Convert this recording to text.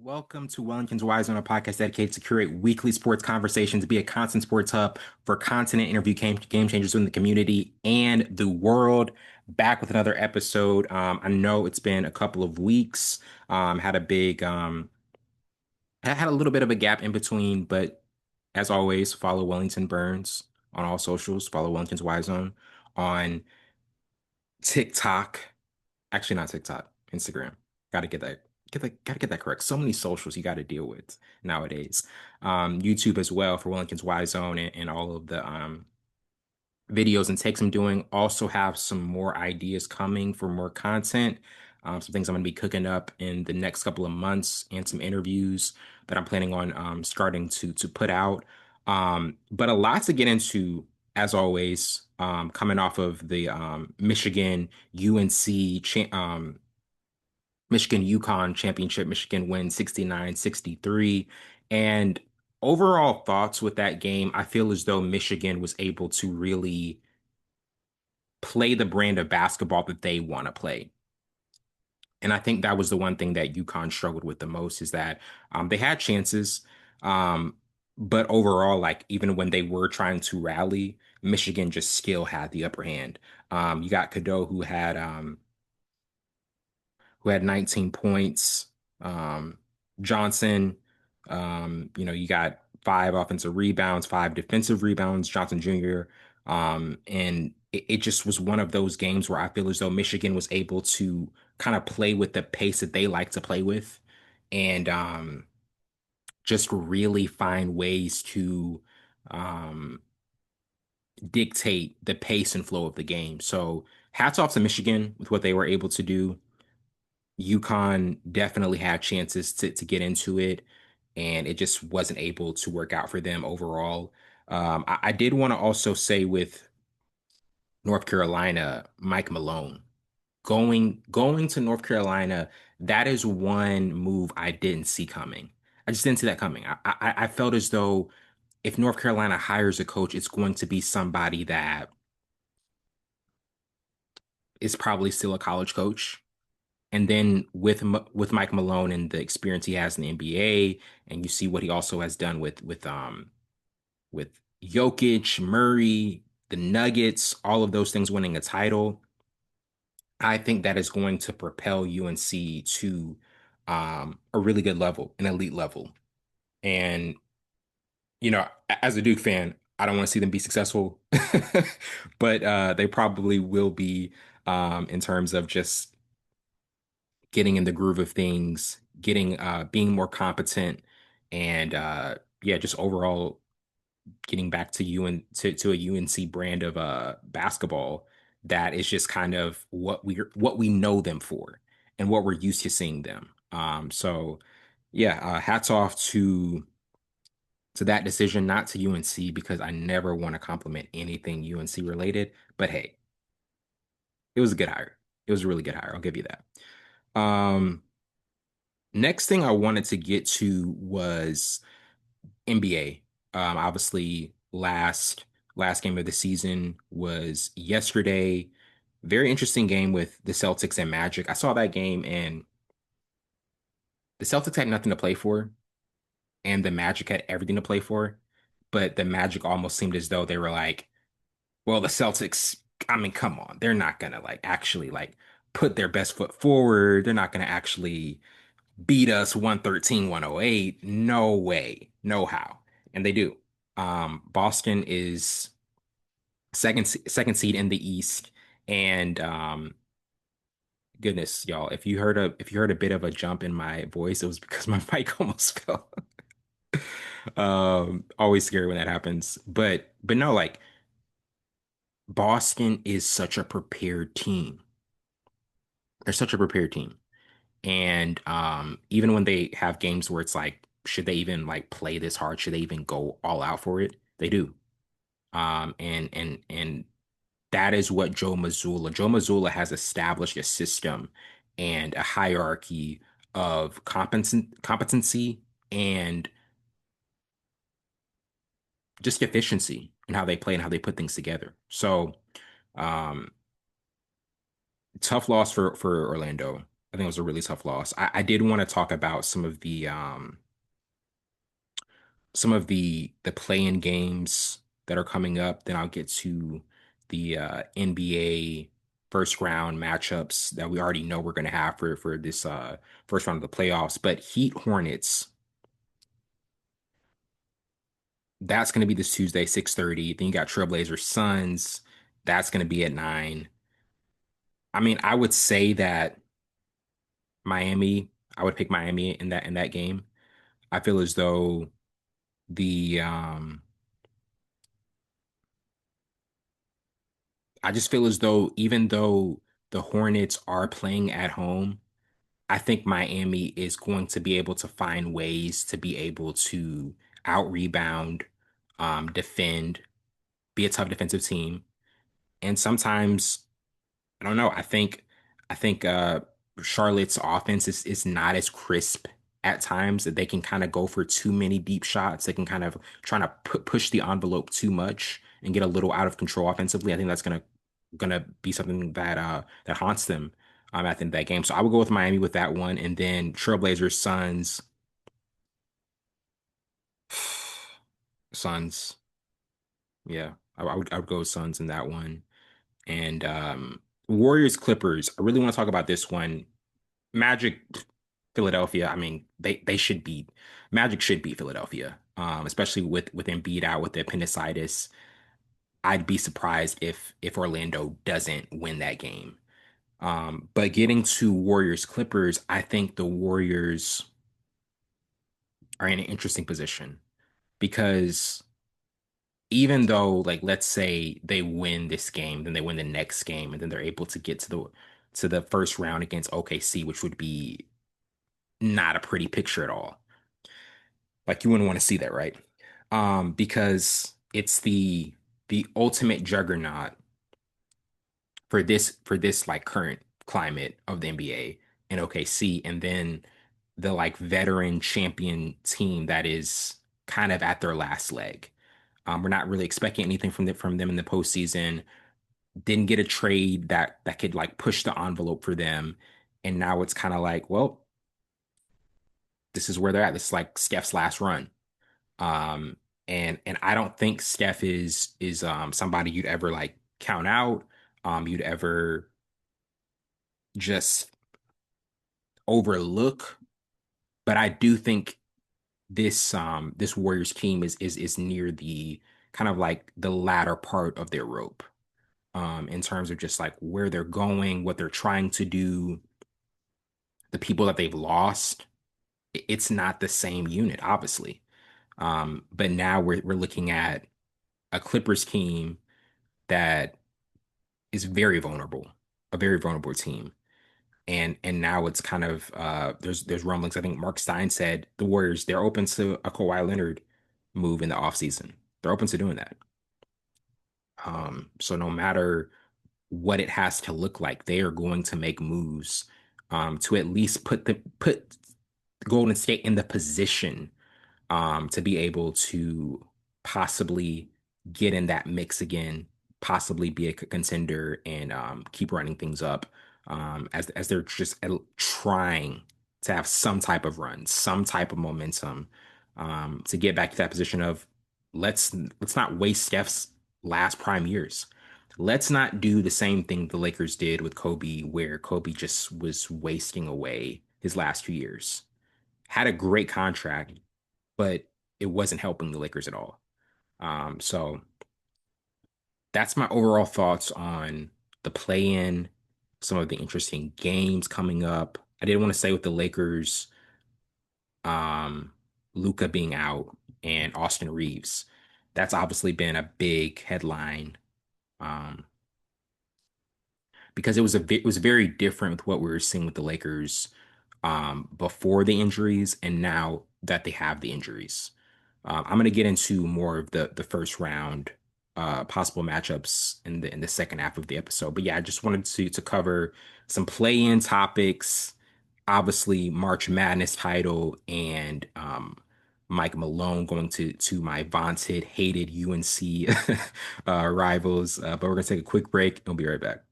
Welcome to Wellington's Wise on a podcast dedicated to curate weekly sports conversations, be a constant sports hub for content and interview game changers in the community and the world. Back with another episode. I know it's been a couple of weeks. Had a big, had a little bit of a gap in between, but as always, follow Wellington Burns on all socials. Follow Wellington's Wise Zone on TikTok. Actually, not TikTok, Instagram. Got to gotta get that correct. So many socials you got to deal with nowadays. YouTube as well for Wellington's Y Zone and all of the videos and takes I'm doing. Also have some more ideas coming for more content. Some things I'm going to be cooking up in the next couple of months and some interviews that I'm planning on starting to put out. But a lot to get into, as always, coming off of the Michigan UNC Michigan UConn championship. Michigan wins 69-63. And overall thoughts with that game, I feel as though Michigan was able to really play the brand of basketball that they want to play. And I think that was the one thing that UConn struggled with the most is that they had chances. Um, but overall, like even when they were trying to rally, Michigan just still had the upper hand. You got Cadeau who had 19 points. Johnson, you got five offensive rebounds, five defensive rebounds, Johnson Jr. And it just was one of those games where I feel as though Michigan was able to kind of play with the pace that they like to play with and just really find ways to um, dictate the pace and flow of the game. So hats off to Michigan with what they were able to do. UConn definitely had chances to get into it, and it just wasn't able to work out for them overall. I did want to also say with North Carolina, Mike Malone going to North Carolina, that is one move I didn't see coming. I just didn't see that coming. I felt as though if North Carolina hires a coach, it's going to be somebody that is probably still a college coach. And then with Mike Malone and the experience he has in the NBA, and you see what he also has done with Jokic, Murray, the Nuggets, all of those things winning a title, I think that is going to propel UNC to a really good level, an elite level. And as a Duke fan, I don't want to see them be successful, but they probably will be in terms of just getting in the groove of things, getting being more competent, and yeah, just overall getting back to to a UNC brand of basketball that is just kind of what we know them for and what we're used to seeing them. So yeah, hats off to that decision, not to UNC because I never want to compliment anything UNC related, but hey, it was a good hire. It was a really good hire. I'll give you that. Next thing I wanted to get to was NBA. Obviously, last game of the season was yesterday. Very interesting game with the Celtics and Magic. I saw that game and the Celtics had nothing to play for, and the Magic had everything to play for. But the Magic almost seemed as though they were like, well, the Celtics, I mean, come on, they're not gonna like actually like put their best foot forward. They're not gonna actually beat us 113-108. No way, no how. And they do. Boston is second seed in the East. And goodness, y'all, if you heard a bit of a jump in my voice, it was because my mic almost fell. Always scary when that happens. But no, like Boston is such a prepared team. They're such a prepared team. And even when they have games where it's like, should they even like play this hard? Should they even go all out for it? They do. And that is what Joe Mazzulla has established a system and a hierarchy of competency and just efficiency in how they play and how they put things together. So, um, tough loss for Orlando. I think it was a really tough loss. I did want to talk about some of the play-in games that are coming up. Then I'll get to the NBA first round matchups that we already know we're going to have for this first round of the playoffs. But Heat Hornets, that's going to be this Tuesday, 6:30. Then you got Trailblazers Suns. That's going to be at 9. I mean, I would say that Miami, I would pick Miami in that game. I feel as though the I just feel as though even though the Hornets are playing at home, I think Miami is going to be able to find ways to be able to out rebound, defend, be a tough defensive team. And sometimes I don't know. I think Charlotte's offense is not as crisp at times that they can kind of go for too many deep shots. They can kind of try to push the envelope too much and get a little out of control offensively. I think that's gonna be something that that haunts them at the end of that game. So I would go with Miami with that one, and then Trailblazers Suns. Suns. Yeah, I would go with Suns in that one. And Warriors Clippers. I really want to talk about this one. Magic Philadelphia. I mean, they should beat Magic should beat Philadelphia. Especially with Embiid out with the appendicitis. I'd be surprised if Orlando doesn't win that game. But getting to Warriors Clippers, I think the Warriors are in an interesting position because even though, like, let's say they win this game, then they win the next game, and then they're able to get to the first round against OKC, which would be not a pretty picture at all. Like you wouldn't want to see that, right? Because it's the ultimate juggernaut for this like current climate of the NBA and OKC, and then the like veteran champion team that is kind of at their last leg. We're not really expecting anything from them in the postseason. Didn't get a trade that could like push the envelope for them, and now it's kind of like, well, this is where they're at. This is like Steph's last run. Um, and I don't think Steph is somebody you'd ever like count out. You'd ever just overlook. But I do think this Warriors team is near the kind of like the latter part of their rope. In terms of just like where they're going, what they're trying to do, the people that they've lost. It's not the same unit, obviously. But now we're looking at a Clippers team that is a very vulnerable team. And now it's kind of there's rumblings. I think Mark Stein said the Warriors, they're open to a Kawhi Leonard move in the offseason. They're open to doing that. So no matter what it has to look like, they are going to make moves to at least put Golden State in the position to be able to possibly get in that mix again, possibly be a contender and keep running things up as they're just trying to have some type of run, some type of momentum to get back to that position of let's not waste Steph's last prime years. Let's not do the same thing the Lakers did with Kobe, where Kobe just was wasting away his last 2 years. Had a great contract, but it wasn't helping the Lakers at all. So that's my overall thoughts on the play-in, some of the interesting games coming up. I did want to say with the Lakers, um, Luka being out and Austin Reeves, that's obviously been a big headline. Um, because it was very different with what we were seeing with the Lakers before the injuries and now that they have the injuries. I'm going to get into more of the first round possible matchups in the second half of the episode. But yeah, I just wanted to cover some play-in topics, obviously March Madness title and Mike Malone going to my vaunted, hated UNC rivals. But we're gonna take a quick break and we'll be right back.